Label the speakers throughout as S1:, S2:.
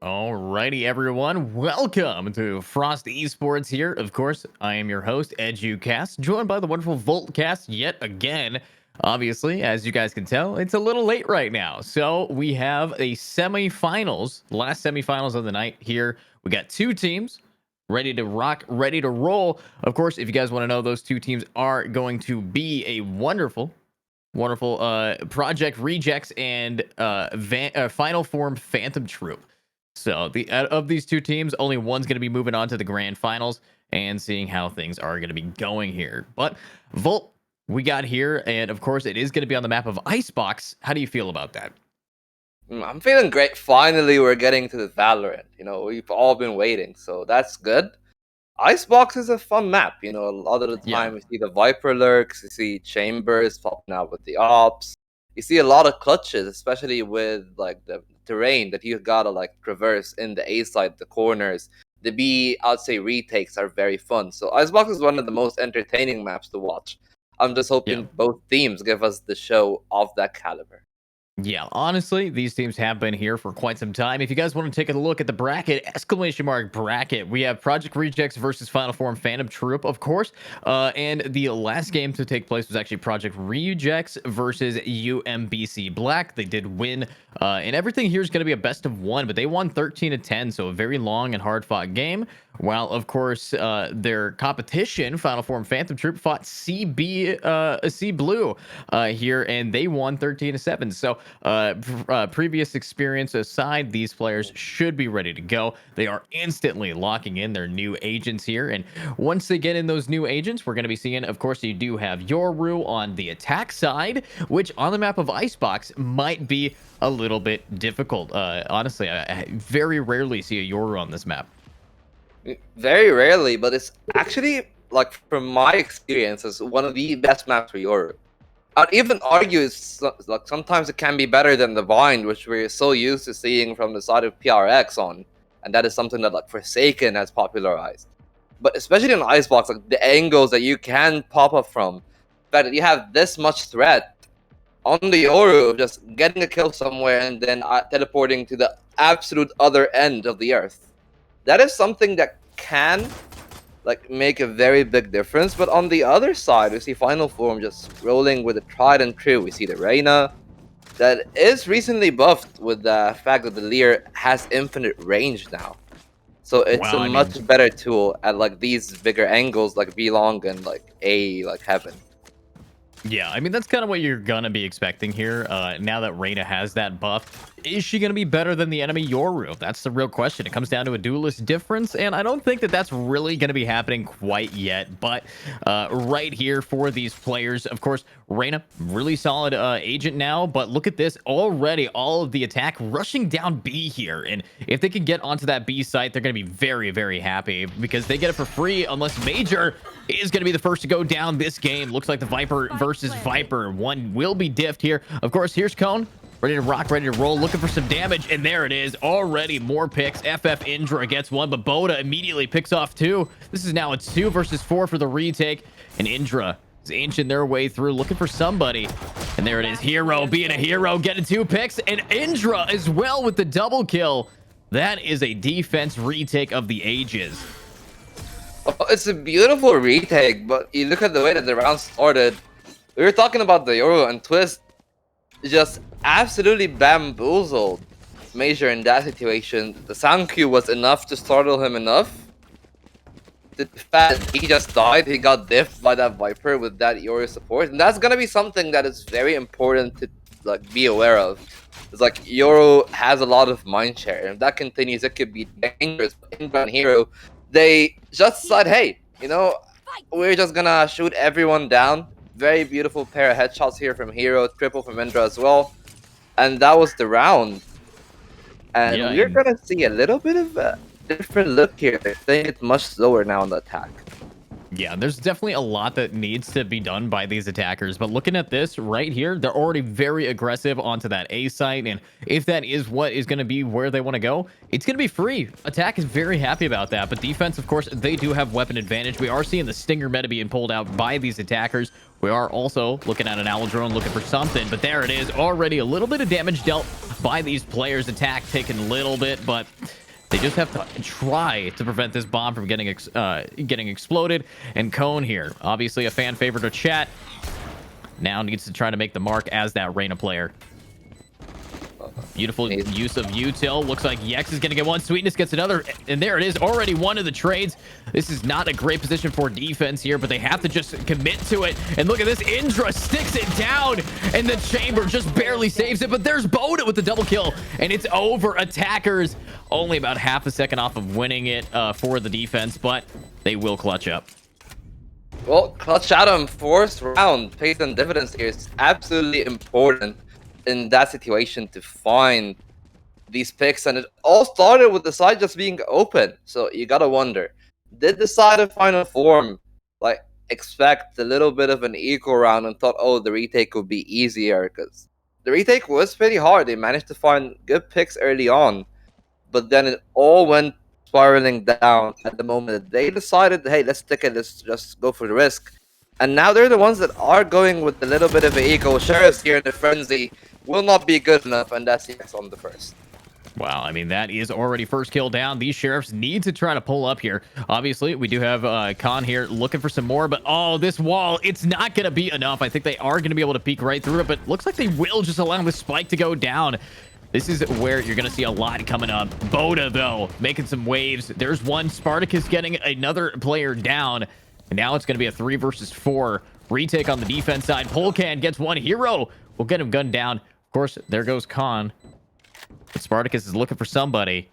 S1: Alrighty, everyone. Welcome to Frost Esports here. Of course, I am your host, EduCast, joined by the wonderful Voltcast yet again. Obviously, as you guys can tell, it's a little late right now. So we have a semifinals, last semifinals of the night here. We got two teams ready to rock, ready to roll. Of course, if you guys want to know, those two teams are going to be a wonderful Project Rejects and Final Form Phantom Troop. So the of these two teams, only one's going to be moving on to the grand finals and seeing how things are going to be going here. But Volt, we got here, and of course, it is going to be on the map of Icebox. How do you feel about that?
S2: I'm feeling great. Finally, we're getting to the Valorant. We've all been waiting, so that's good. Icebox is a fun map. A lot of the time you see the Viper lurks, you see Chambers popping out with the ops. You see a lot of clutches, especially with like the terrain that you gotta like traverse in the A side, the corners. The B, I'd say retakes are very fun. So Icebox is one of the most entertaining maps to watch. I'm just hoping both teams give us the show of that caliber.
S1: Yeah, honestly, these teams have been here for quite some time. If you guys want to take a look at the bracket, exclamation mark bracket, we have Project Rejects versus Final Form Phantom Troop, of course. And the last game to take place was actually Project Rejects versus UMBC Black. They did win, and everything here is going to be a best of one, but they won 13-10, so a very long and hard fought game. While, of course, their competition, Final Form Phantom Troop, fought C Blue here, and they won 13-7. So, previous experience aside, these players should be ready to go. They are instantly locking in their new agents here, and once they get in those new agents, we're going to be seeing, of course, you do have Yoru on the attack side, which on the map of Icebox might be a little bit difficult. Honestly, I very rarely see a Yoru on this map.
S2: Very rarely, but it's actually, like, from my experience, is one of the best maps for Yoru. I'd even argue it's like sometimes it can be better than the Vine, which we're so used to seeing from the side of PRX on, and that is something that like Forsaken has popularized. But especially in Icebox, like the angles that you can pop up from, that you have this much threat on the Yoru, just getting a kill somewhere and then teleporting to the absolute other end of the earth. That is something that can like make a very big difference. But on the other side, we see Final Form just rolling with the tried and true. We see the Reyna that is recently buffed with the fact that the Lear has infinite range now. So it's a much better tool at like these bigger angles like B long and like A like heaven.
S1: Yeah, I mean, that's kind of what you're going to be expecting here. Now that Reyna has that buff, is she going to be better than the enemy Yoru? That's the real question. It comes down to a duelist difference, and I don't think that that's really going to be happening quite yet. But right here for these players, of course, Reyna, really solid agent now. But look at this already, all of the attack rushing down B here. And if they can get onto that B site, they're going to be very, very happy because they get it for free unless Major is going to be the first to go down this game. Looks like the Viper versus Viper. One will be diffed here. Of course, here's Cone. Ready to rock, ready to roll, looking for some damage, and there it is. Already more picks. FF Indra gets one, but Boda immediately picks off two. This is now a 2 versus 4 for the retake, and Indra is inching their way through, looking for somebody. And there it is. Hero being a hero, getting 2 picks, and Indra as well with the double kill. That is a defense retake of the ages.
S2: Oh, it's a beautiful retake, but you look at the way that the round started. We were talking about the Yoru and Twist. Just absolutely bamboozled Major in that situation. The sound cue was enough to startle him enough. The fact he just died, he got diffed by that Viper with that Yoru support. And that's gonna be something that is very important to like be aware of. It's like Yoru has a lot of mindshare, and if that continues, it could be dangerous. But Indra and Hero, they just said, hey, you know, we're just gonna shoot everyone down. Very beautiful pair of headshots here from Hero, triple from Indra as well. And that was the round. And
S1: Yeah,
S2: we're going to see a little bit of a different look here. I think it's much slower now on the attack.
S1: Yeah, there's definitely a lot that needs to be done by these attackers. But looking at this right here, they're already very aggressive onto that A site. And if that is what is going to be where they want to go, it's going to be free. Attack is very happy about that. But defense, of course, they do have weapon advantage. We are seeing the Stinger meta being pulled out by these attackers. We are also looking at an Owl drone looking for something. But there it is. Already a little bit of damage dealt by these players. Attack taking a little bit, but they just have to try to prevent this bomb from getting exploded. And Cone here, obviously a fan favorite of chat, now needs to try to make the mark as that Reyna player. Beautiful use of util. Looks like Yex is going to get one. Sweetness gets another. And there it is. Already one of the trades. This is not a great position for defense here, but they have to just commit to it. And look at this. Indra sticks it down. And the chamber just barely saves it. But there's Boda with the double kill. And it's over. Attackers only about half a second off of winning it for the defense. But they will clutch up.
S2: Well, clutch out on fourth round. Pays them dividends here. It's absolutely important in that situation to find these picks, and it all started with the side just being open. So you gotta wonder, did the side of Final Form like expect a little bit of an equal round and thought, oh, the retake would be easier? Because the retake was pretty hard. They managed to find good picks early on, but then it all went spiraling down at the moment that they decided, hey, let's stick it, let's just go for the risk. And now they're the ones that are going with a little bit of an ego. Sheriffs here in the frenzy will not be good enough, and that's Yex on the first.
S1: Wow, I mean, that is already first kill down. These Sheriffs need to try to pull up here. Obviously, we do have Khan here looking for some more, but oh, this wall, it's not going to be enough. I think they are going to be able to peek right through it, but looks like they will just allow the spike to go down. This is where you're going to see a lot coming up. Boda, though, making some waves. There's one. Spartacus getting another player down. And now it's going to be a 3 versus 4 retake on the defense side. Polkan gets one. Hero will get him gunned down. Of course, there goes Khan. But Spartacus is looking for somebody.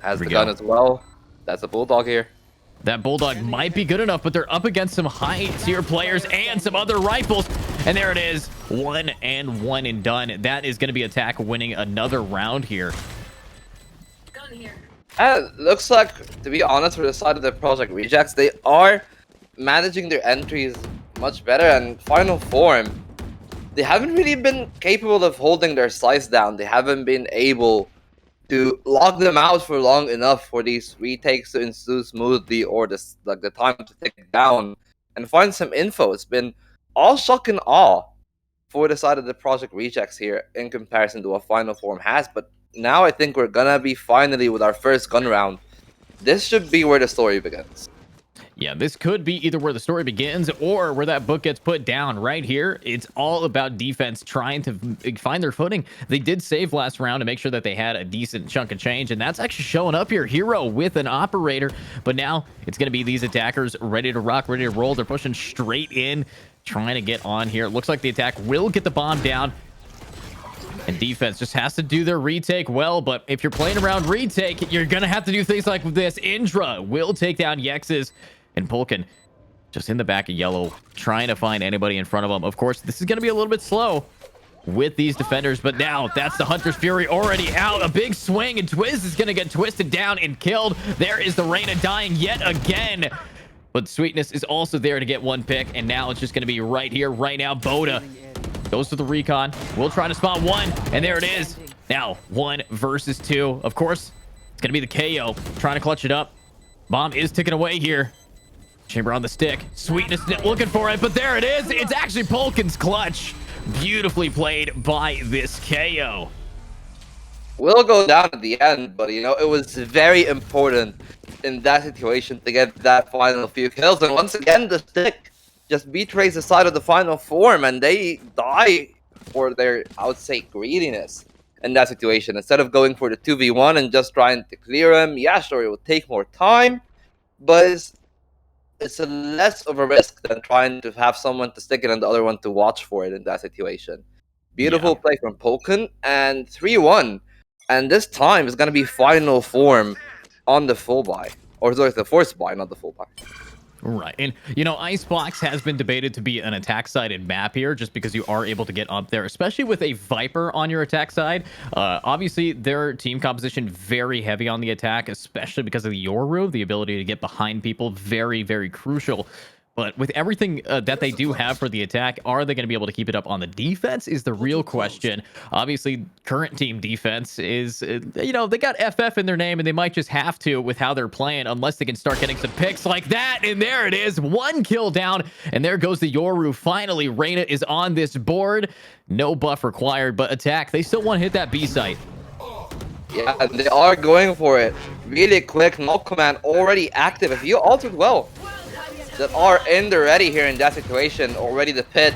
S2: Has the gun as well. That's a Bulldog here.
S1: That Bulldog might be good enough, but they're up against some high-tier players and some other rifles. And there it is. 1 and done. That is going to be Attack winning another round here.
S3: Gun here.
S2: Looks like, to be honest, for the side of the Project Rejects, they are managing their entries much better. And Final Form, they haven't really been capable of holding their size down. They haven't been able to lock them out for long enough for these retakes to ensue smoothly, or this, like, the time to take it down and find some info. It's been all shock and awe for the side of the Project Rejects here in comparison to what Final Form has. But now I think we're gonna be finally with our first gun round. This should be where the story begins.
S1: Yeah, this could be either where the story begins or where that book gets put down. Right here, it's all about defense trying to find their footing. They did save last round to make sure that they had a decent chunk of change, and that's actually showing up here. Hero with an operator, but now it's going to be these attackers ready to rock, ready to roll. They're pushing straight in, trying to get on here. It looks like the attack will get the bomb down. And defense just has to do their retake well, but if you're playing around retake, you're going to have to do things like this. Indra will take down Yexes, and Polkin just in the back of yellow, trying to find anybody in front of him. Of course, this is going to be a little bit slow with these defenders, but now that's the Hunter's Fury already out. A big swing, and Twiz is going to get twisted down and killed. There is the Reyna dying yet again. But Sweetness is also there to get one pick, and now it's just going to be right here, right now. Boda goes to the recon. We'll try to spot one, and there it is. Now, 1 versus 2. Of course, it's going to be the KO. Trying to clutch it up. Bomb is ticking away here. Chamber on the stick. Sweetness looking for it, but there it is. It's actually Polkin's clutch. Beautifully played by this KO.
S2: Will go down at the end, but you know, it was very important in that situation to get that final few kills. And once again, the stick just betrays the side of the final form, and they die for their, I would say, greediness in that situation. Instead of going for the 2v1 and just trying to clear him, yeah, sure, it would take more time, but it's a less of a risk than trying to have someone to stick it and the other one to watch for it in that situation. Beautiful play from Polkin, and 3-1. And this time is going to be final form on the full buy. Or sorry, the force buy, not the full buy.
S1: Right. And, you know, Icebox has been debated to be an attack-sided map here just because you are able to get up there, especially with a Viper on your attack side. Obviously, their team composition very heavy on the attack, especially because of the Yoru, the ability to get behind people, very, very crucial. But with everything that they do have for the attack, are they going to be able to keep it up on the defense is the real question. Obviously, current team defense is, you know, they got FF in their name, and they might just have to with how they're playing unless they can start getting some picks like that. And there it is. 1 kill down, and there goes the Yoru. Finally, Reyna is on this board. No buff required, but attack. They still want to hit that B site.
S2: Yeah, they are going for it. Really quick, no command already active. If you altered well, that are in the ready here in that situation. Already the pit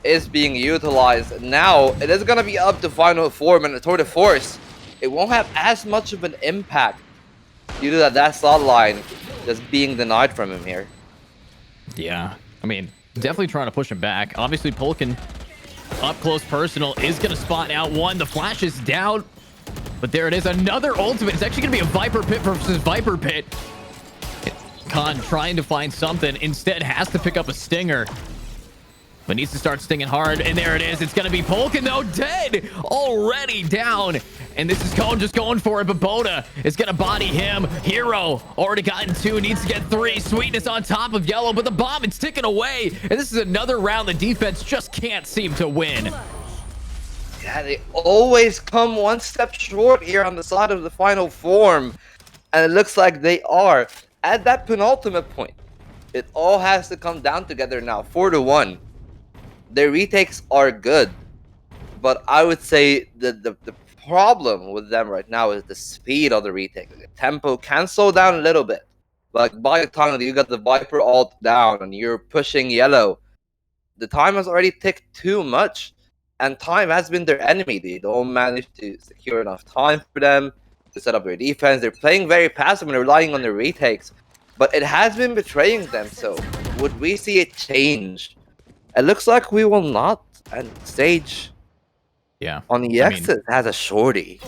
S2: is being utilized. Now it is going to be up to final form, and the Tour de Force, it won't have as much of an impact due to that slot line just being denied from him here.
S1: Yeah, I mean, definitely trying to push him back. Obviously, Polkin up close personal is going to spot out one. The flash is down, but there it is. Another ultimate. It's actually going to be a Viper Pit versus Viper Pit. Khan trying to find something, instead has to pick up a stinger, but needs to start stinging hard. And there it is. It's going to be Polkin, though, dead, already down. And this is Cone just going for it, but Boda is going to body him. Hero already gotten 2, needs to get 3. Sweetness on top of yellow, but the bomb is ticking away. And this is another round the defense just can't seem to win.
S2: Yeah, they always come one step short here on the side of the final form, and it looks like they are at that penultimate point. It all has to come down together now. 4-1. Their retakes are good, but I would say that the problem with them right now is the speed of the retake. The tempo can slow down a little bit. Like by the time that you got the Viper ult down and you're pushing yellow, the time has already ticked too much, and time has been their enemy. They don't manage to secure enough time for them to set up their defense. They're playing very passive and relying on their retakes, but it has been betraying them. So would we see a change? It looks like we will not. And Sage,
S1: yeah,
S2: on the exit has a shorty.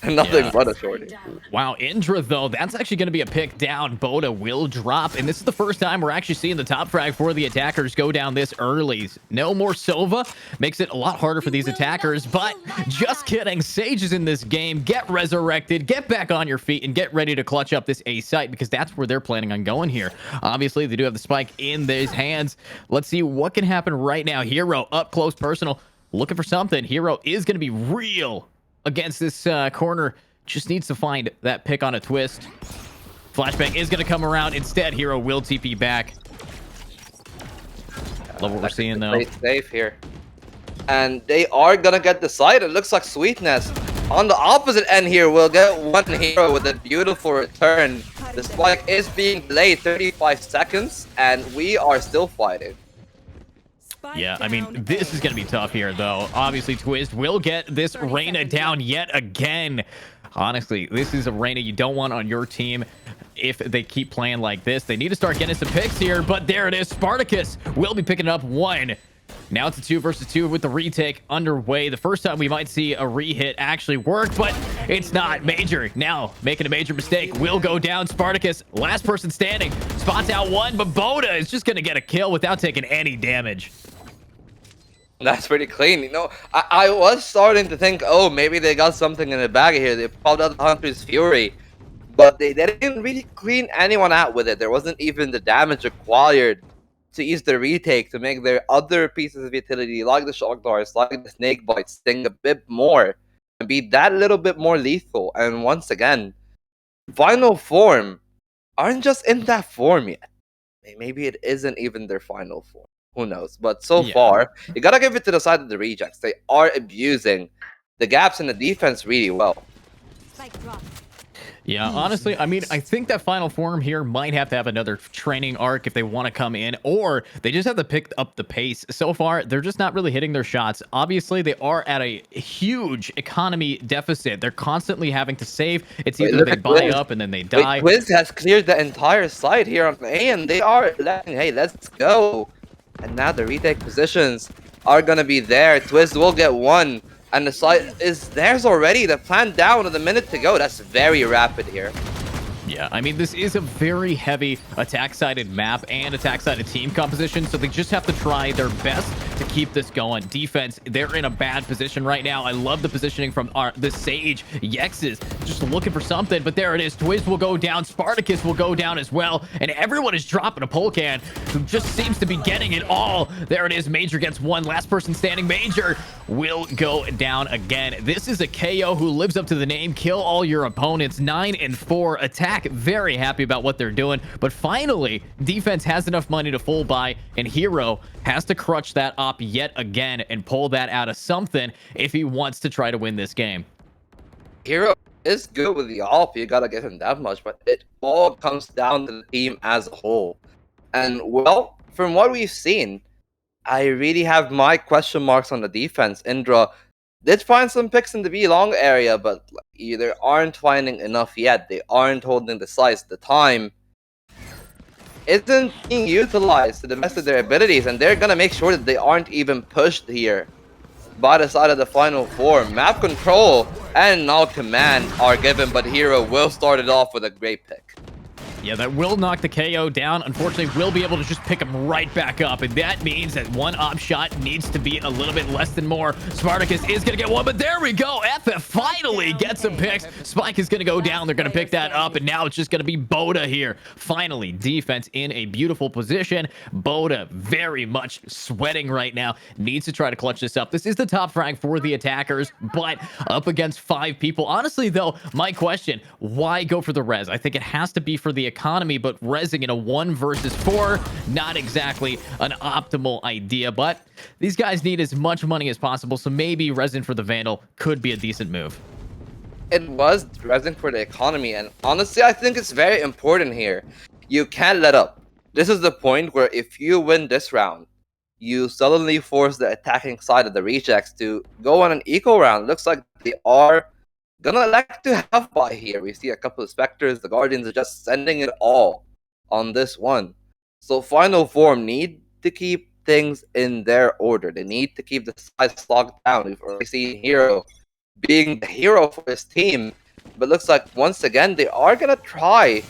S2: Nothing but a shorty.
S1: Wow, Indra, though, that's actually going to be a pick down. Boda will drop, and this is the first time we're actually seeing the top frag for the attackers go down this early. No more Sova makes it a lot harder for these attackers, but just kidding. Sage is in this game. Get resurrected, get back on your feet, and get ready to clutch up this A site, because that's where they're planning on going here. Obviously, they do have the spike in these hands. Let's see what can happen right now. Hero up close personal, looking for something. Hero is going to be real against this corner. Just needs to find that pick on a twist. Flashbang is going to come around. Instead, Hero will TP back. Love what we're seeing, though.
S2: Play safe here. And they are going to get the side. It looks like Sweetness on the opposite end here will get one Hero with a beautiful return. The spike is being delayed 35 seconds, and we are still fighting.
S1: Yeah, I mean, this is going to be tough here, though. Obviously, Twist will get this Reyna down yet again. Honestly, this is a Reyna you don't want on your team if they keep playing like this. They need to start getting some picks here, but there it is. Spartacus will be picking up 1. Now it's a 2 versus 2 with the retake underway. The first time we might see a re-hit actually work, but it's not. Major now making a major mistake. Will go down. Spartacus, last person standing. Spots out one, but Boda is just going to get a kill without taking any damage.
S2: That's pretty clean. You know, I was starting to think, oh, maybe they got something in the bag here. They pulled out Hunter's Fury, but they didn't really clean anyone out with it. There wasn't even the damage required to use the retake to make their other pieces of utility, like the shock darts, like the snake bite, sting a bit more and be that little bit more lethal. And once again, final form aren't just in that form yet. Maybe it isn't even their final form. Who knows? But so far, you gotta give it to the side of the rejects. They are abusing the gaps in the defense really well.
S3: Spike drop.
S1: Yeah, honestly, I mean, I think that final form here might have to have another training arc if they want to come in, or they just have to pick up the pace. So far, they're just not really hitting their shots. Obviously, they are at a huge economy deficit. They're constantly having to save. It's either they buy up and then they die.
S2: Quiz has cleared the entire side here on A, and they are letting, hey, let's go. And now the retake positions are going to be there. Twiz will get one. And the side is theirs already. The plan down with a minute to go. That's very rapid here.
S1: Yeah, I mean, this is a very heavy attack-sided map and attack-sided team composition, so they just have to try their best to keep this going. Defense, they're in a bad position right now. I love the positioning from the Sage. Yex is just looking for something, but there it is. Twiz will go down. Spartacus will go down as well, and everyone is dropping a pole can who just seems to be getting it all. There it is. Major gets one. Last person standing. Major will go down again. This is a KO who lives up to the name. Kill all your opponents. 9-4 attack. Very happy about what they're doing, but finally defense has enough money to full buy, and Hero has to crutch that op yet again and pull that out of something if he wants to try to win this game.
S2: Hero is good with the op, you gotta give him that much, but it all comes down to the team as a whole. And well, from what we've seen, I really have my question marks on the defense. Indra did find some picks in the B long area, but either aren't finding enough yet. They aren't holding the size. The time isn't being utilized to the best of their abilities, and they're gonna make sure that they aren't even pushed here by the side of the final form. Map control and now command are given, but Hero will start it off with a great pick.
S1: Yeah, that will knock the KO down. Unfortunately, we'll be able to just pick him right back up, and that means that one op shot needs to be a little bit less than more. Spartacus is going to get one, but there we go. FF finally gets some picks. Spike is going to go down. They're going to pick that up, and now it's just going to be Boda here. Finally, defense in a beautiful position. Boda very much sweating right now. Needs to try to clutch this up. This is the top frag for the attackers, but up against 5 people. Honestly, though, my question, why go for the res? I think it has to be for the economy, but resing in a 1 versus 4, not exactly an optimal idea, but these guys need as much money as possible, so maybe resin for the Vandal could be a decent move.
S2: It was resin for the economy, and honestly, I think it's very important here. You can't let up. This is the point where if you win this round, you suddenly force the attacking side of the rejects to go on an eco round. Looks like they are gonna elect to have buy here. We see a couple of Spectres. The Guardians are just sending it all on this one. So final form need to keep things in their order. They need to keep the sides locked down. We've already seen Hero being the hero for his team, but looks like once again they are gonna try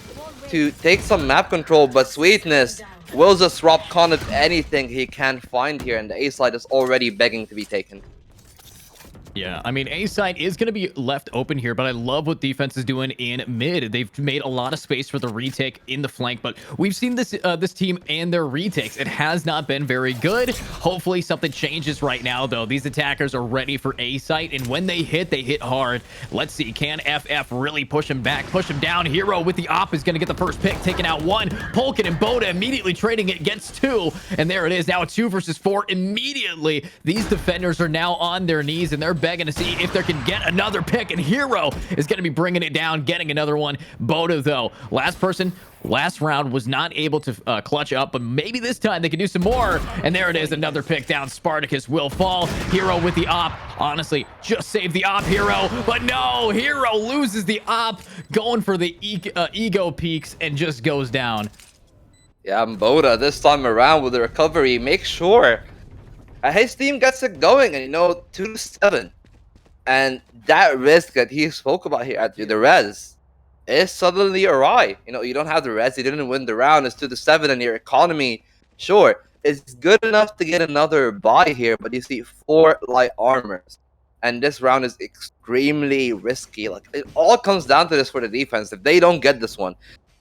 S2: to take some map control, but Sweetness will just rob Khan of anything he can find here, and the A side is already begging to be taken.
S1: Yeah, I mean, A side is going to be left open here, but I love what defense is doing in mid. They've made a lot of space for the retake in the flank, but we've seen this this team and their retakes. It has not been very good. Hopefully something changes right now, though. These attackers are ready for A site, and when they hit hard. Let's see, can FF really push him back, push him down? Hero with the op is going to get the first pick, taking out 1. Polkin and Boda immediately trading it, gets 2, and there it is. Now a 2 versus 4 immediately. These defenders are now on their knees, and they're begging to see if they can get another pick, and Hero is going to be bringing it down, getting another one. Boda, though, last round was not able to clutch up, but maybe this time they can do some more. And there it is, another pick down. Spartacus will fall. Hero with the op. Honestly, just save the op, Hero. But no, Hero loses the op, going for the ego peaks, and just goes down.
S2: Yeah, Boda this time around with the recovery, make sure his team gets it going, and 2-7. And that risk that he spoke about here at the res is suddenly awry. You don't have the res, you didn't win the round, it's 2-7, and your economy, sure, it's good enough to get another buy here, but you see 4 light armors. And this round is extremely risky. Like, it all comes down to this for the defense. If they don't get this one,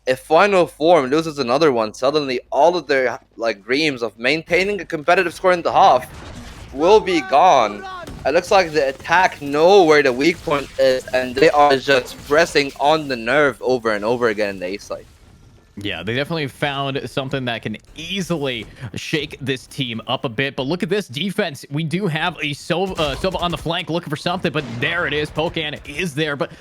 S2: if Final Form loses another one, suddenly all of their dreams of maintaining a competitive score in the half will be gone. It looks like the attack know where the weak point is, and they are just pressing on the nerve over and over again in the A side.
S1: Yeah, they definitely found something that can easily shake this team up a bit. But look at this defense. We do have a Sova on the flank looking for something, but there it is. Pocan is there. But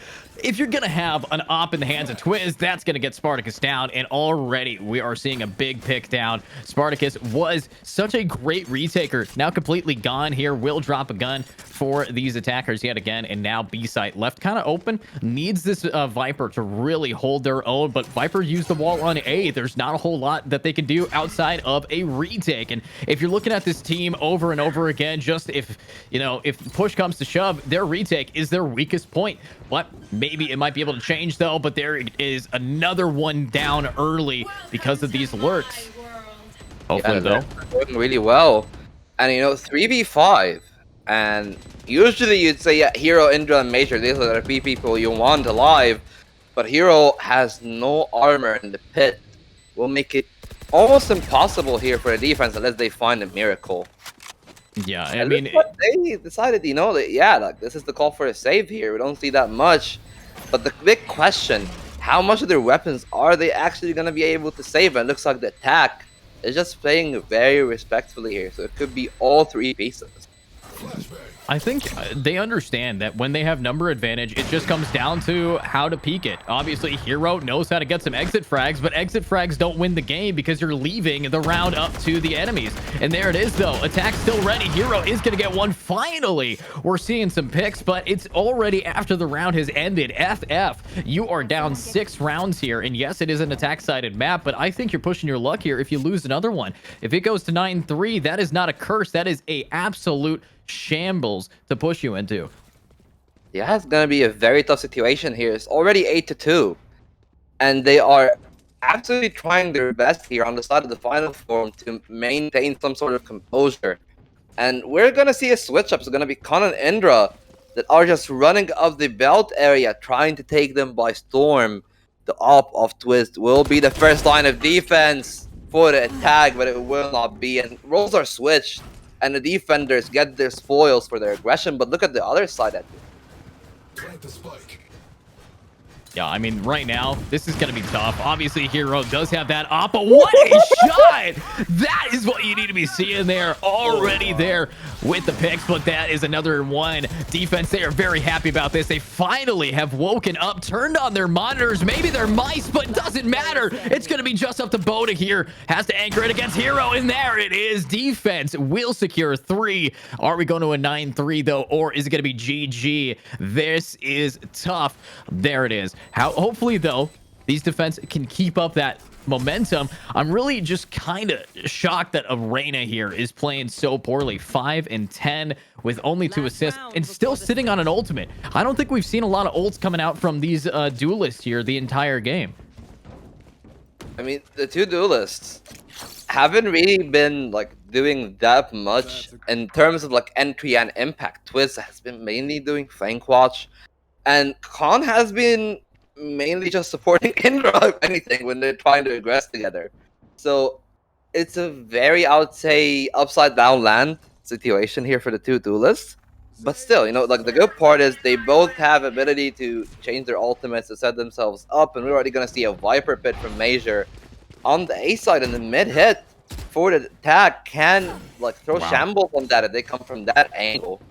S1: if you're going to have an op in the hands of Twiz, that's going to get Spartacus down. And already we are seeing a big pick down. Spartacus was such a great retaker. Now completely gone here. Will drop a gun for these attackers yet again. And now B-site left kind of open. Needs this Viper to really hold their own. But Viper used the wall on A. There's not a whole lot that they can do outside of a retake. And if you're looking at this team over and over again, just if push comes to shove, their retake is their weakest point. But maybe it might be able to change though. But there is another one down early because of these lurks. Hopefully though,
S2: going really well. And 3v5. And usually you'd say, yeah, Hero, Indra, and Major, these are the 3 people you want alive. But Hero has no armor in the pit. Will make it almost impossible here for the defense unless they find a miracle.
S1: Yeah, I
S2: And
S1: mean,
S2: they decided, that yeah, this is the call for a save here. We don't see that much. But the big question, how much of their weapons are they actually going to be able to save? And it looks like the attack is just playing very respectfully here. So it could be all 3 pieces.
S1: I think they understand that when they have number advantage, it just comes down to how to peak it. Obviously, Hero knows how to get some exit frags, but exit frags don't win the game because you're leaving the round up to the enemies. And there it is, though. Attack still ready. Hero is going to get one. Finally, we're seeing some picks, but it's already after the round has ended. FF, you are down 6 rounds here. And yes, it is an attack-sided map, but I think you're pushing your luck here if you lose another one. If it goes to 9-3, that is not a curse. That is a absolute shambles to push you into.
S2: Yeah, it's gonna be a very tough situation here. It's already 8-2, and they are absolutely trying their best here on the side of the Final Form to maintain some sort of composure. And we're gonna see a switch up. It's gonna be Khan and Indra that are just running up the belt area, trying to take them by storm. The op of Twist will be the first line of defense for the attack, but it will not be. And roles are switched. And the defenders get their spoils for their aggression, but look at the other side at it.
S1: Yeah, I mean, right now, this is going to be tough. Obviously, Hero does have that op, but what a shot! That is what you need to be seeing there. Already there with the picks, but that is another one. Defense, they are very happy about this. They finally have woken up, turned on their monitors, maybe their mice, but it doesn't matter. It's going to be just up to Boda here. Has to anchor it against Hero, and there it is. Defense will secure 3. Are we going to a 9-3, though, or is it going to be GG? This is tough. There it is. Hopefully, though, these defense can keep up that momentum. I'm really just kind of shocked that Arena here is playing so poorly. 5 and 10 with only 2 assists and still sitting on an ultimate. I don't think we've seen a lot of ults coming out from these duelists here the entire game.
S2: I mean, the 2 duelists haven't really been doing that much in terms of entry and impact. Twiz has been mainly doing flank watch, and Khan has been mainly just supporting Indra, if anything, when they're trying to aggress together. So it's a very, I would say, upside down land situation here for the 2 duelists. But still, the good part is they both have ability to change their ultimates to set themselves up, and we're already going to see a Viper Pit from Major on the A side, and the mid hit for the attack can throw shambles on that if they come from that angle.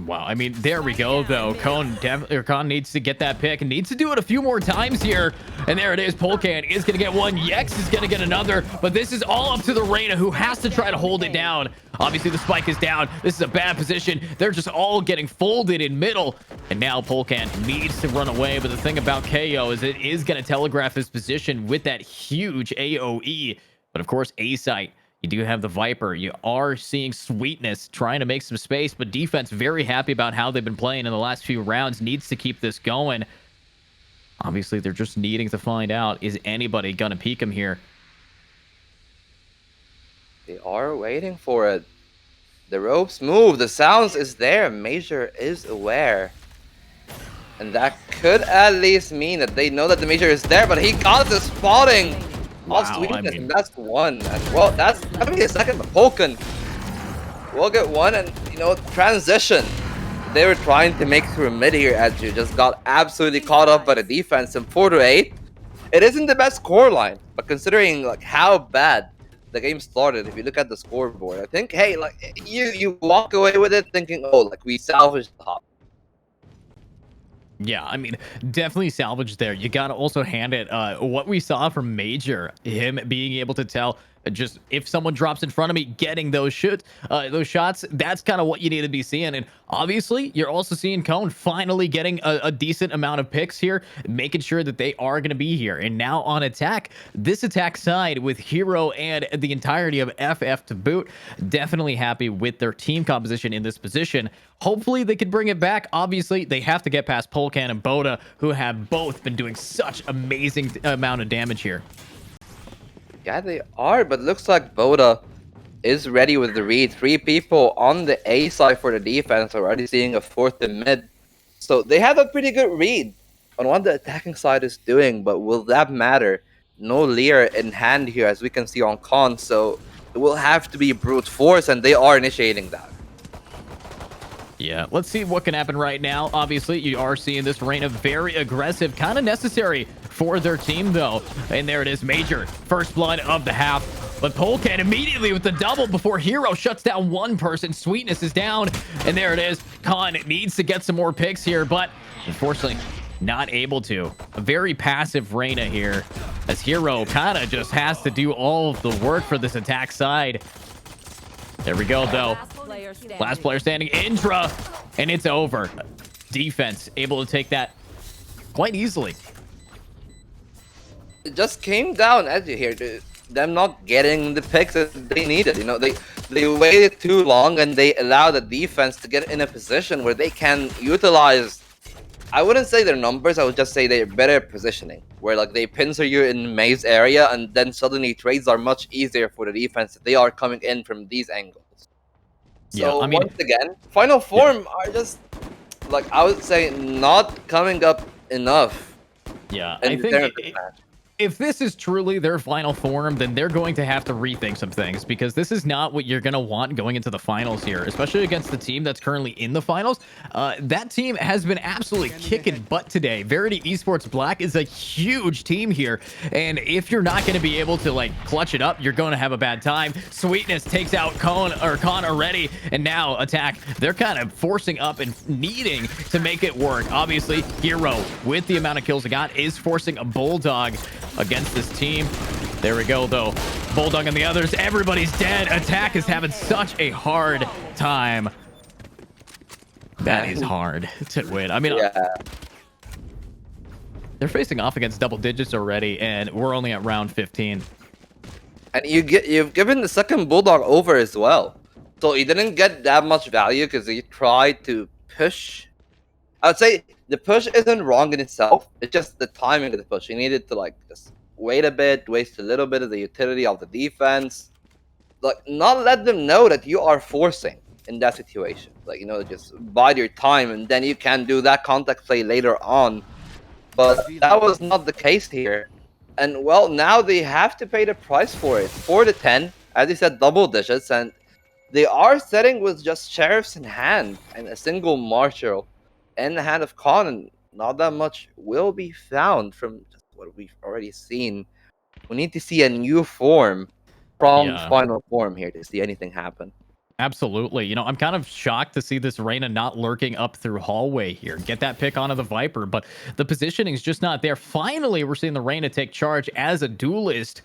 S1: Wow, I mean, there we go, though. Khan needs to get that pick and needs to do it a few more times here. And there it is. Polkan is going to get one. Yex is going to get another. But this is all up to the Reyna, who has to try to hold it down. Obviously, the spike is down. This is a bad position. They're just all getting folded in middle. And now Polkan needs to run away. But the thing about KO is it is going to telegraph his position with that huge AoE. But of course, A-Site You do have the Viper. You are seeing Sweetness trying to make some space, but defense very happy about how they've been playing in the last few rounds. Needs to keep this going. Obviously, they're just needing to find out, is anybody going to peek him here?
S2: They are waiting for it. The ropes move. The sounds is there. Major is aware. And that could at least mean that they know that the Major is there, but he got the spotting.
S1: Wow,
S2: Sweetness,
S1: I mean,
S2: and that's one as well. That's gonna be a second, but Polkan will get one, and you know, transition. They were trying to make through mid here, as you just got absolutely caught up by the defense. And 4-8, it isn't the best score line, but considering like how bad the game started, if you look at the scoreboard, I think, hey, like you walk away with it thinking, oh, like we salvaged the hop.
S1: Yeah, I mean, definitely salvaged there. You got to also hand it what we saw from Major, him being able to tell just if someone drops in front of me, getting those shots. That's kind of what you need to be seeing. And obviously, you're also seeing Cone finally getting a decent amount of picks here, making sure that they are going to be here. And now on attack, this attack side with Hero and the entirety of FF to boot, definitely happy with their team composition in this position. Hopefully they can bring it back. Obviously, they have to get past Polkan and Boda, who have both been doing such amazing amount of damage here.
S2: Yeah, they are, but looks like Boda is ready with the read. 3 people on the A side for the defense, already seeing a 4th in mid. So they have a pretty good read on what the attacking side is doing, but will that matter? No Lear in hand here, as we can see on Con, so it will have to be brute force, and they are initiating that.
S1: Yeah, let's see what can happen right now. Obviously, you are seeing this Reyna very aggressive, kind of necessary for their team, though. And there it is, Major, first blood of the half. But Polkan immediately with the double before Hero shuts down one person. Sweetness is down, and there it is. Khan needs to get some more picks here, but unfortunately, not able to. A very passive Reyna here, as Hero kind of just has to do all of the work for this attack side. There we go, though. Last player standing, Indra, and it's over. Defense able to take that quite easily.
S2: It just came down edgy here to them not getting the picks that they needed. You know, they waited too long, and they allowed the defense to get in a position where they can utilize, I wouldn't say their numbers, I would just say their better positioning, where like they pincer you in maze area, and then suddenly trades are much easier for the defense if they are coming in from these angles. So
S1: Yeah, I mean,
S2: once again, final form are just like, I would say, not coming up enough.
S1: yeah,
S2: in
S1: I
S2: the
S1: think
S2: center of this match.
S1: if this is truly their final form, then they're going to have to rethink some things, because this is not what you're going to want going into the finals here, especially against the team that's currently in the finals. That team has been absolutely kicking butt today. Verity Esports Black is a huge team here, and if you're not going to be able to like clutch it up, you're going to have a bad time. Sweetness takes out Khan already, and now attack. They're kind of forcing up and needing to make it work. Obviously, Hero, with the amount of kills he got, is forcing a Bulldog against this team. There we go, though. Bulldog and the others, everybody's dead. Attack is having such a hard time. That is hard to win. I mean,
S2: Yeah.
S1: they're facing off against double digits already, and we're only at round 15.
S2: And you've given the second Bulldog over as well. So he didn't get that much value because he tried to push. I would say the push isn't wrong in itself. It's just the timing of the push. He needed to like just wait a bit, waste a little bit of the utility of the defense. Like, not let them know that you are forcing in that situation. Like, you know, just bide your time, and then you can do that contact play later on. But that was not the case here. And well, now they have to pay the price for it. 4-10, as you said, double digits, and they are setting with just sheriffs in hand and a single marshal in the hand of Khan, and not that much will be found from just what we've already seen. We need to see a new form from final form here to see anything happen.
S1: Absolutely. You know, I'm kind of shocked to see this Reyna not lurking up through hallway here. Get that pick onto the Viper, but the positioning is just not there. Finally, we're seeing the Reyna take charge as a duelist.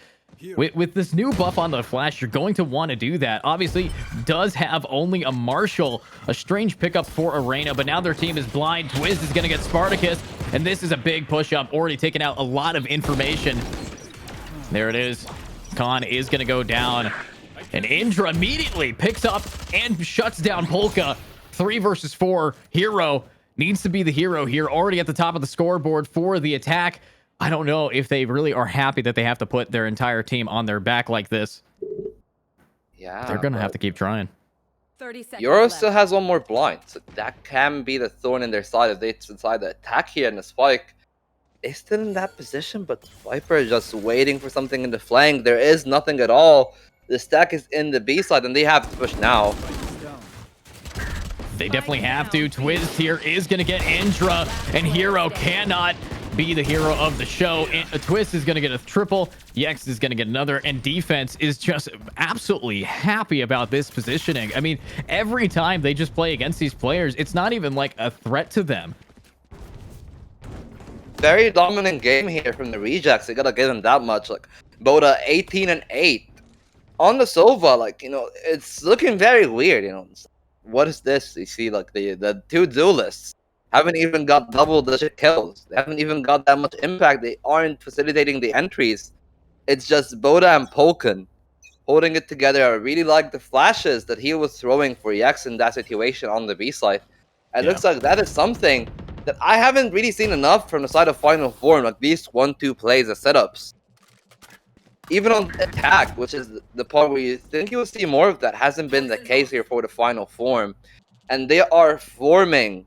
S1: With this new buff on the flash, you're going to want to do that. Obviously, does have only a Marshal, a strange pickup for Arena, but now their team is blind. Twiz is going to get Spartacus, and this is a big push-up, already taking out a lot of information. There it is. Khan is going to go down. And Indra immediately picks up and shuts down Polka. 3 versus 4. Hero needs to be the hero here, already at the top of the scoreboard for the attack. I don't know if they really are happy that they have to put their entire team on their back like this.
S2: Yeah,
S1: They're going to have to keep trying.
S4: 30 seconds
S2: Euro
S4: left.
S2: still has one more blind, so that can be the thorn in their side if they decide to attack here. And the Spike is still in that position, but Viper is just waiting for something in the flank. There is nothing at all. The stack is in the B side, and they have to push now.
S1: They definitely have to. Twist here is going to get Indra, and Hero cannot be the hero of the show. Twist is going to get a triple. Yex is going to get another, and defense is just absolutely happy about this positioning. I mean, every time they just play against these players, it's not even like a threat to them.
S2: Very dominant game here from the Rejects. You gotta give them that much. Like, Boda 18-8. On the Sova, like, it's looking very weird, What is this? You see, like, the two duelists haven't even got double-digit kills. They haven't even got that much impact. They aren't facilitating the entries. It's just Boda and Polkan holding it together. I really like the flashes that he was throwing for Yex in that situation on the B side. It looks like that is something that I haven't really seen enough from the side of Final Form, like these 1-2 plays and setups. Even on attack, which is the part where you think you'll see more of that, hasn't been the case here for the Final Form. And they are forming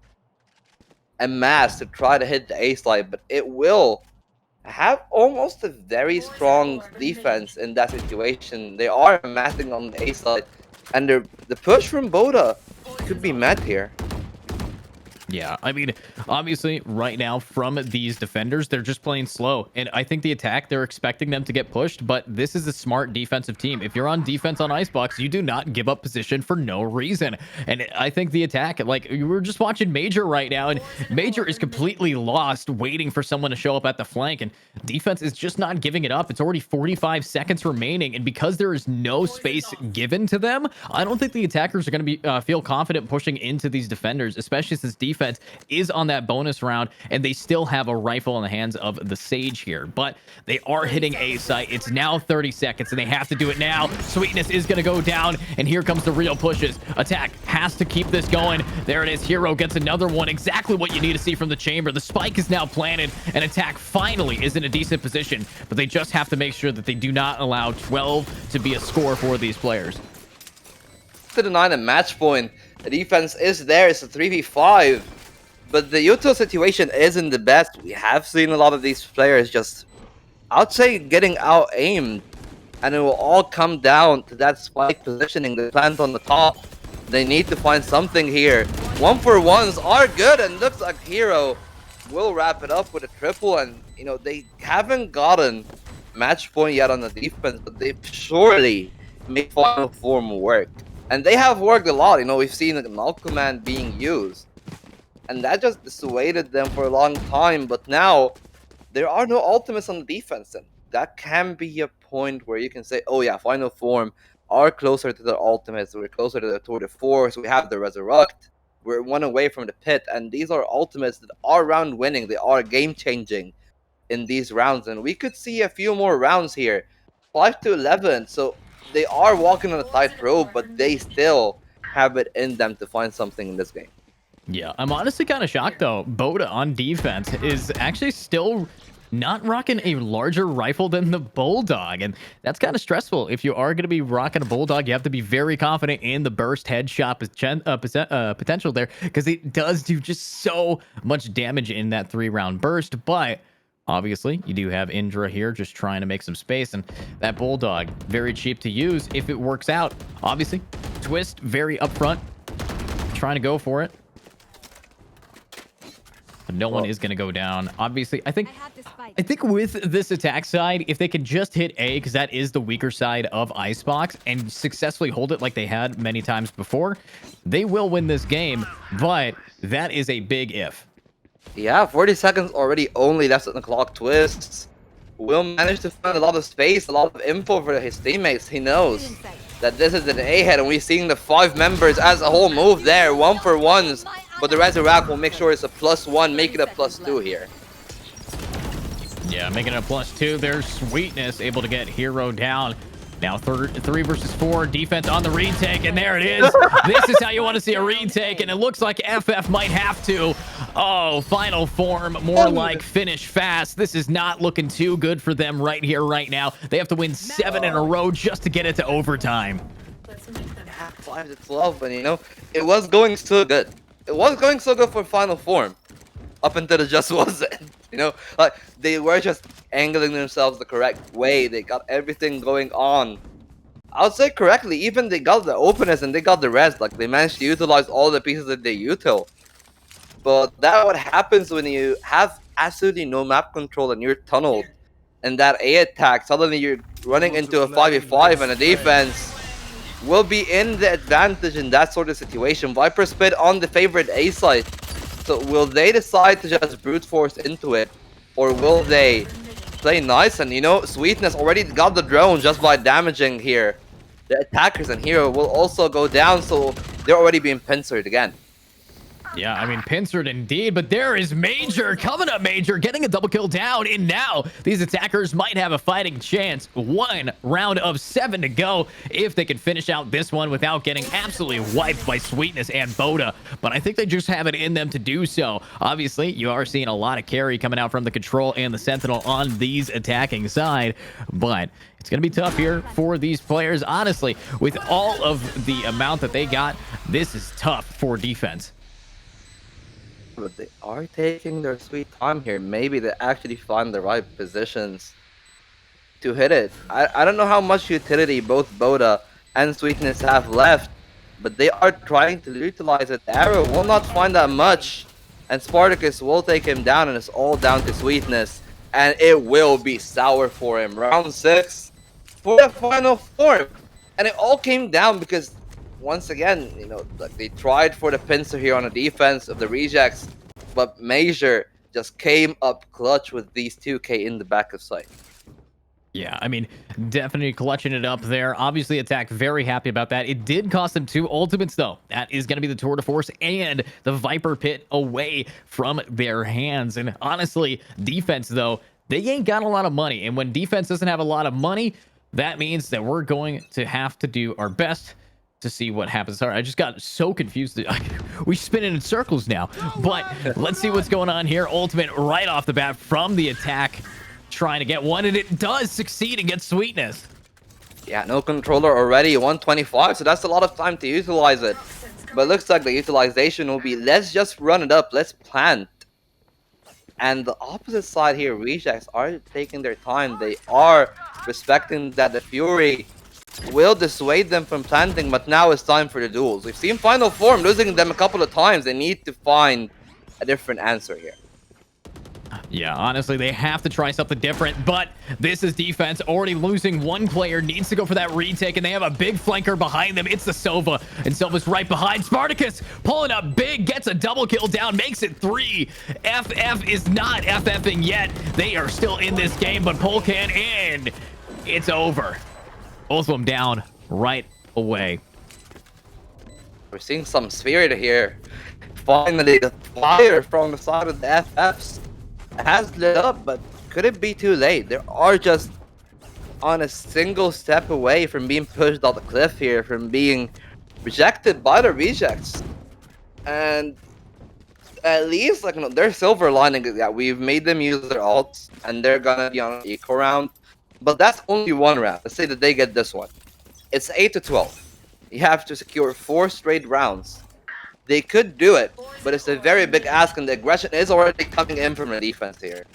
S2: a mass to try to hit the A side, but it will have almost a very strong defense in that situation. They are amassing on the A side, and the push from Boda could be met here.
S1: Yeah, I mean, obviously, right now, from these defenders, they're just playing slow. And I think the attack, they're expecting them to get pushed, but this is a smart defensive team. If you're on defense on Icebox, you do not give up position for no reason. And I think the attack, like, we're just watching Major right now, and Major is completely lost, waiting for someone to show up at the flank, and defense is just not giving it up. It's already 45 seconds remaining, and because there is no space given to them, I don't think the attackers are going to be feel confident pushing into these defenders, especially since defense is on that bonus round, and they still have a rifle in the hands of the Sage here. But they are hitting A site. It's now 30 seconds, and they have to do it now. Sweetness is going to go down, and here comes the real pushes. Attack has to keep this going. There it is. Hero gets another one. Exactly what you need to see from the chamber. The spike is now planted, and Attack finally is in a decent position, but they just have to make sure that they do not allow 12 to be a score for these players.
S2: To deny the match point, the defense is there. It's a 3v5, but the Yuto situation isn't the best. We have seen a lot of these players just, I'd say, getting out-aimed, and it will all come down to that spike positioning, the plant on the top. They need to find something here. 1-for-1s are good, and looks like Hero will wrap it up with a triple, and, they haven't gotten match point yet on the defense, but they've surely made Final Form work. And they have worked a lot. We've seen the null command being used, and that just dissuaded them for a long time. But now there are no ultimates on the defense, and that can be a point where you can say, oh yeah, Final Form are closer to their ultimates. We're closer to the Tour de Force. We have the Resurrect. We're one away from the pit, and these are ultimates that are round winning. They are game changing in these rounds, and we could see a few more rounds here. 5-11. So they are walking on a tightrope, but they still have it in them to find something in this game.
S1: Yeah, I'm honestly kind of shocked, though. Boda on defense is actually still not rocking a larger rifle than the Bulldog, and that's kind of stressful. If you are going to be rocking a Bulldog, you have to be very confident in the burst headshot potential there, because it does do just so much damage in that 3-round burst. But obviously, you do have Indra here just trying to make some space, and that Bulldog, very cheap to use if it works out. Obviously, Twist, very upfront, trying to go for it. But no one is going to go down. Obviously, I think with this attack side, if they can just hit A, because that is the weaker side of Icebox, and successfully hold it like they had many times before, they will win this game. But that is a big if.
S2: Yeah, 40 seconds already only left on the clock. Twists will manage to find a lot of space, a lot of info for his teammates. He knows that this is an A-head, and we're seeing the 5 members as a whole move there. 1-for-1s, but the Resurrect will make sure it's a +1, make it a +2 here.
S1: Yeah, making it a +2. There's Sweetness able to get Hero down. Now 3 versus 4 defense on the retake, and there it is. This is how you want to see a retake, and it looks like FF might have to. Oh, final form, more like finish fast. This is not looking too good for them right here, right now. They have to win 7 in a row just to get it to overtime.
S3: Let's make them.
S2: 5-12, and you know, it was going so good. It was going so good for final form. Up until it just wasn't. You know, like they were just angling themselves the correct way. They got everything going on. I would say correctly. Even they got the openness and they got the rest. Like they managed to utilize all the pieces that they util. But that what happens when you have absolutely no map control and you're tunneled. And that A attack, suddenly you're running into a 5v5 and a defense will be in the advantage in that sort of situation. Viper spit on the favorite A site. So will they decide to just brute force into it? Or will they play nice? And you know, Sweetness already got the drone just by damaging here. The attackers and hero will also go down, so they're already being pincered again.
S1: Yeah, I mean, pincered indeed, but there is Major coming up. Major getting a double kill down, and now these attackers might have a fighting chance. 1 round of 7 to go if they can finish out this one without getting absolutely wiped by Sweetness and Boda. But I think they just have it in them to do so. Obviously, you are seeing a lot of carry coming out from the Control and the Sentinel on these attacking side, but it's going to be tough here for these players. Honestly, with all of the amount that they got, this is tough for defense.
S2: But they are taking their sweet time here. Maybe they actually find the right positions to hit it. I don't know how much utility both Boda and Sweetness have left, but they are trying to utilize it. Arrow will not find that much, and Spartacus will take him down, and it's all down to Sweetness, and it will be sour for him. Round 6 for the final form, and it all came down because once again, you know, like they tried for the pincer here on the defense of the rejects, but Major just came up clutch with these 2K in the back of sight.
S1: Yeah, I mean, definitely clutching it up there. Obviously, Attack very happy about that. It did cost them 2 ultimates, though. That is going to be the tour de force and the Viper Pit away from their hands. And honestly, defense, though, they ain't got a lot of money. And when defense doesn't have a lot of money, that means that we're going to have to do our best to see what happens. Sorry, I just got so confused. We spin in circles now. But let's see what's going on here. Ultimate right off the bat from the Attack, trying to get one, and it does succeed and get Sweetness.
S2: Yeah, no controller already, 125, so that's a lot of time to utilize it. But it looks like the utilization will be, let's just run it up, let's plant. And the opposite side here, Rejects are taking their time. They are respecting that the Fury will dissuade them from planting, but now it's time for the duels. We've seen Final Form losing them a couple of times. They need to find a different answer here.
S1: Yeah, honestly, they have to try something different, but this is defense already losing. One player needs to go for that retake, and they have a big flanker behind them. It's the Sova, and Sova's right behind. Spartacus pulling up big, gets a double kill down, makes it 3. FF is not FFing yet. They are still in this game, but Polkan, and it's over. Both of them down right away.
S2: We're seeing some spirit here. Finally, the fire from the side of the FFs has lit up, but could it be too late? They are just on a single step away from being pushed off the cliff here, from being rejected by the rejects. And at least, like, you know, their silver lining is that we've made them use their ults, and they're gonna be on an eco round. But that's only one round. Let's say that they get this one. It's 8-12. You have to secure 4 straight rounds. They could do it, but it's a very big ask, and the aggression is already coming in from the defense here.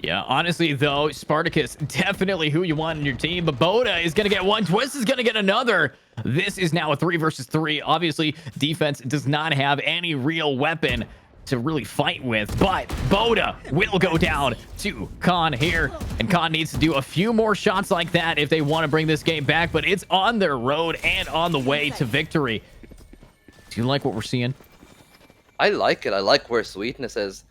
S1: Yeah, honestly, though, Spartacus, definitely who you want in your team. But Boda is going to get one. Twist is going to get another. This is now a 3 versus 3. Obviously, defense does not have any real weapon to really fight with, but Boda will go down to Khan here, and Khan needs to do a few more shots like that if they want to bring this game back, but it's on their road and on the way to victory. Do you like what we're seeing?
S2: I like it. I like where Sweetness is,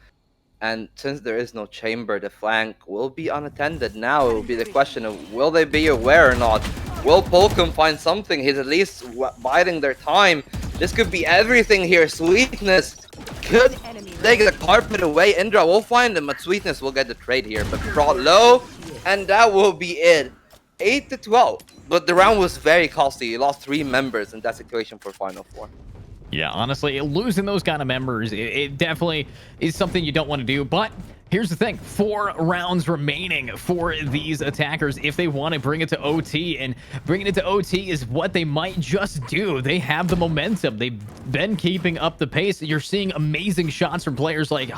S2: and since there is no chamber, the flank will be unattended. Now it will be the question of, will they be aware or not? Will Polkum find something? He's at least biding their time. This could be everything here. Sweetness could take the carpet away. Indra will find him, but Sweetness will get the trade here. But brought low, and that will be it. 8-12, but the round was very costly. You lost 3 members in that situation for Final Four.
S1: Yeah, honestly, losing those kind of members, it definitely is something you don't want to do. But here's the thing, 4 rounds remaining for these attackers if they want to bring it to OT, and bringing it to OT is what they might just do. They have the momentum. They've been keeping up the pace. You're seeing amazing shots from players like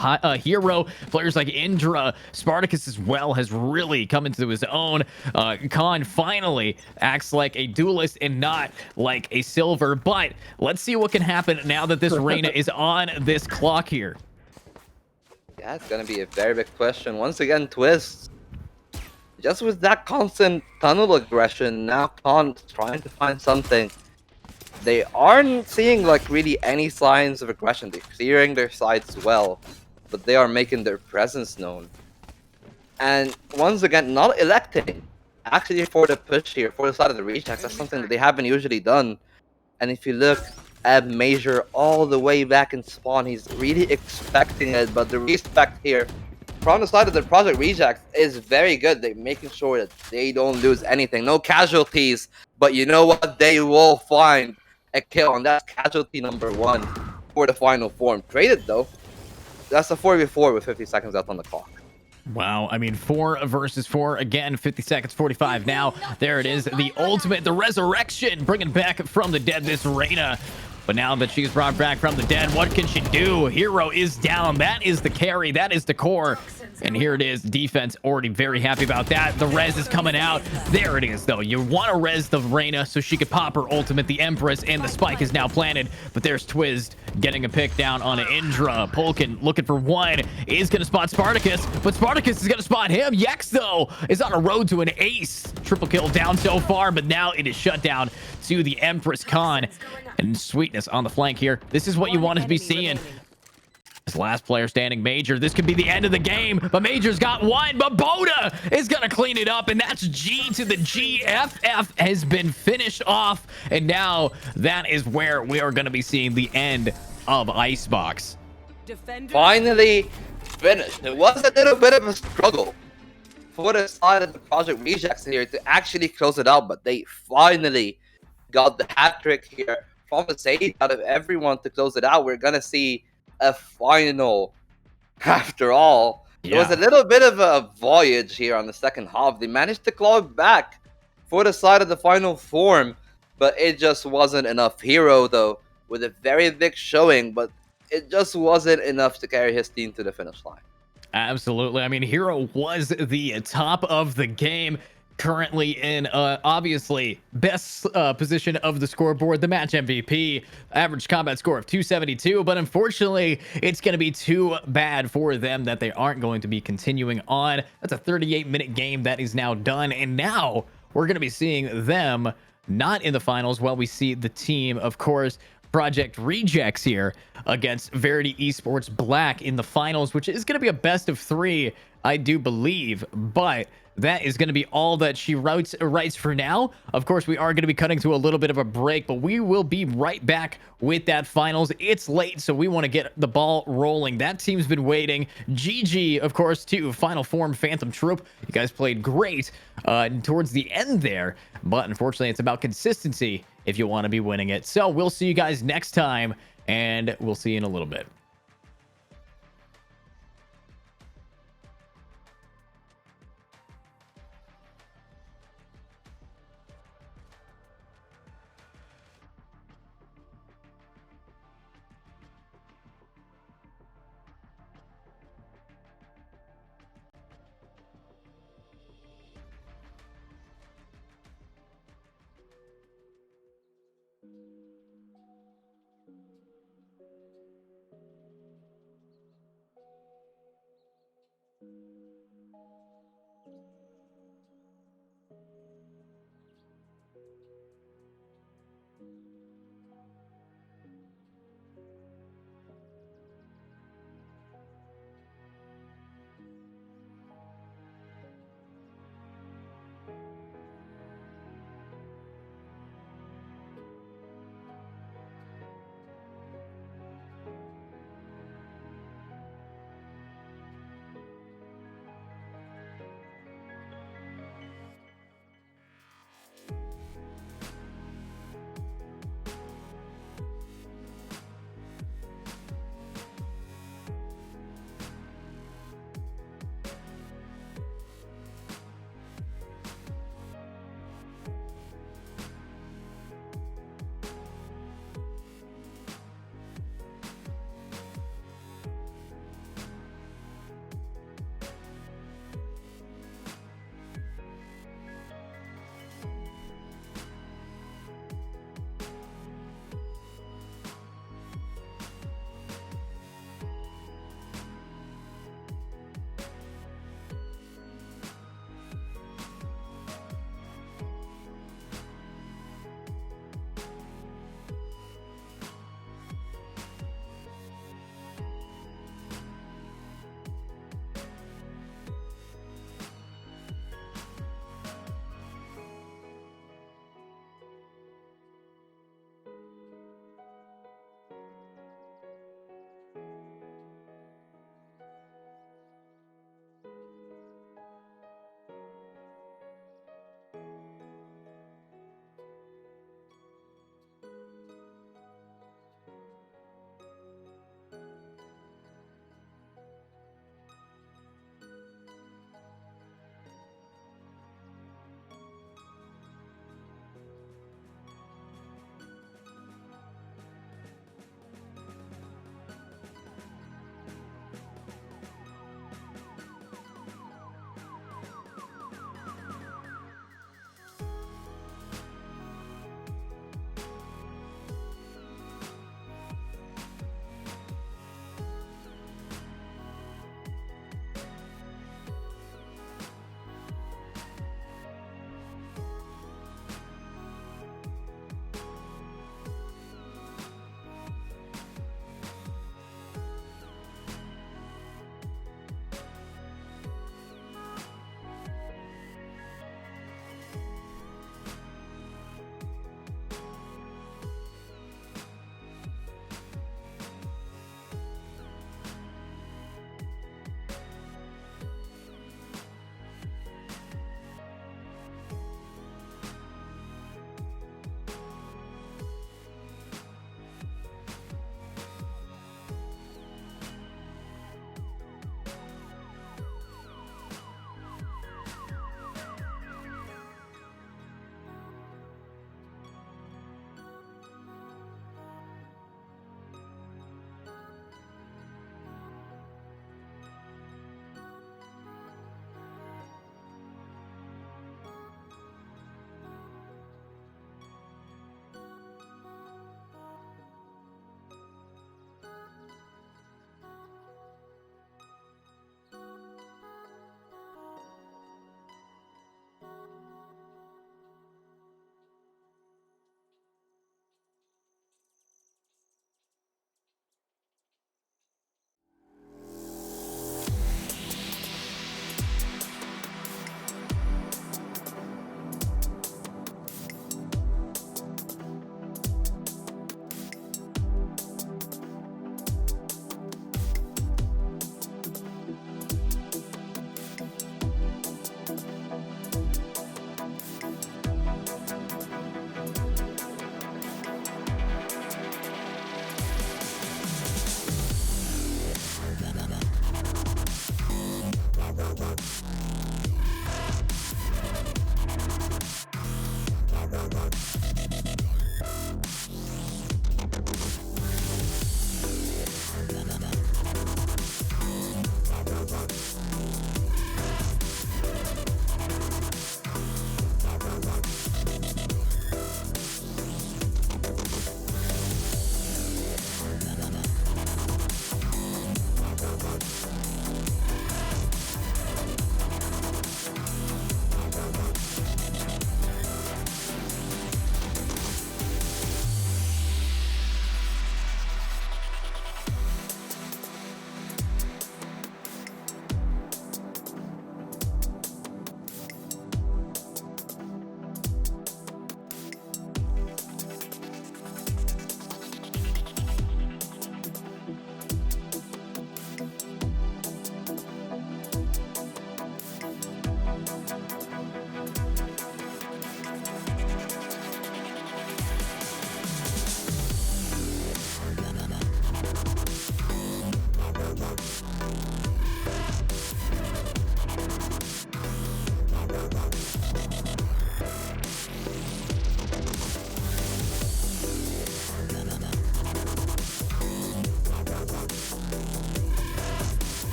S1: Hero, players like Indra. Spartacus as well has really come into his own. Khan finally acts like a duelist and not like a silver. But let's see what can happen now that this Reyna is on this clock here.
S2: Yeah, it's gonna be a very big question. Once again, Twist. Just with that constant tunnel aggression, now Khan's trying to find something. They aren't seeing like really any signs of aggression. They're clearing their sides well, but they are making their presence known. And once again, not electing actually for the push here, for the side of the rejects. That's something that they haven't usually done. And if you look at Major all the way back in spawn, he's really expecting it, but the respect here from the side of the Project Rejects is very good. They're making sure that they don't lose anything. No casualties, but you know what? They will find a kill, and that's casualty number 1 for the final form. Traded, though. That's a 4v4 with 50 seconds left on the clock.
S1: Wow, I mean, 4 versus 4 again, 50 seconds, 45 now. There it is, the ultimate, the resurrection, bringing back from the dead this Reyna. But now that she's brought back from the dead, what can she do? Hero is down. That is the carry. That is the core. And here it is. Defense already very happy about that. The res is coming out. There it is, though. You want to res the Reyna so she could pop her ultimate, the Empress, and the spike is now planted. But there's Twiz getting a pick down on Indra. Polkin looking for one. Is going to spot Spartacus, but Spartacus is going to spot him. Yex, though, is on a road to an ace. Triple kill down so far, but now it is shut down to the Empress Khan. And Sweetness on the flank here. This is what you want to be seeing. This last player standing, Major. This could be the end of the game, but Major's got one, but Boda is going to clean it up, and that's G to the GFF has been finished off, and now that is where we are going to be seeing the end of Icebox.
S2: Finally finished. It was a little bit of a struggle for the side of the Project Rejects here to actually close it out, but they finally got the hat trick here from the stage out of everyone to close it out. We're going to see a final after all.
S1: Yeah.
S2: It was a little bit of a voyage here on the second half. They managed to claw it back for the side of the final form, but it just wasn't enough. Hero, though, with a very big showing, but it just wasn't enough to carry his team to the finish line.
S1: Absolutely. I mean, Hero was the top of the game, currently in obviously best position of the scoreboard, the match MVP, average combat score of 272, but unfortunately it's going to be too bad for them that they aren't going to be continuing on. That's a 38-minute game that is now done, and now we're going to be seeing them not in the finals while we see the team, of course, Project Rejects here against Verity Esports Black in the finals, which is going to be a best of 3, I do believe, but that is going to be all that she writes for now. Of course, we are going to be cutting to a little bit of a break, but we will be right back with that finals. It's late, so we want to get the ball rolling. That team's been waiting. GG, of course, to Final Form Phantom Troop. You guys played great towards the end there, but unfortunately, it's about consistency if you want to be winning it. So we'll see you guys next time, and we'll see you in a little bit.